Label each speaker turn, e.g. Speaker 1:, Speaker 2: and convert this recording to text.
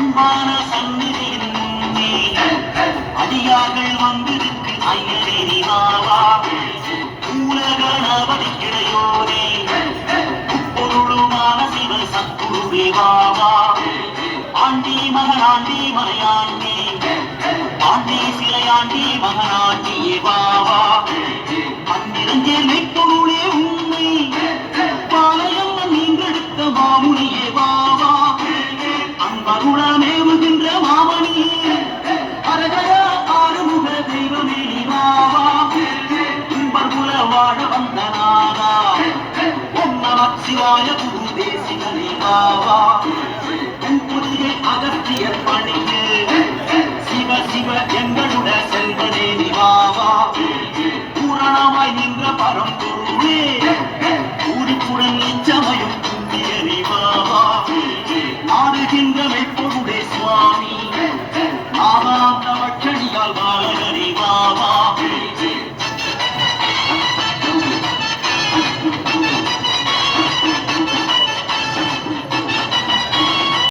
Speaker 1: அன்பான சந்நிதியின் முன்னே அடியார்கள் வந்திருக்கு ஐயனேரி வாவா உலக நவதிக்கிடையோனே பொருளுமான சிவ சத்குருவே வாவா ஆண்டி மகனாண்டி மலையாண்டி ஆண்டி சிலையாண்டி மகனாண்டியே வாவா அன்னிரஞ்சே மெய்ப்பொருளே உண்மை பாளையம் நீங்கெடுத்த மாமுனியே வாவா அன்பருளமேவுகின்ற மாமணியே அரகரா ஆறுமுக தெய்வமே வாவா இன்பர்குல வாழ வந்த நாதா ஓம் நம சிவாய குரு தேசிகனே வாவா உன் புதியை அகற்றிய பணிக்கு சிவ சிவ எங்களுட செல்வனே வாவா பூரணமாய் நின்ற பரம்பொருள்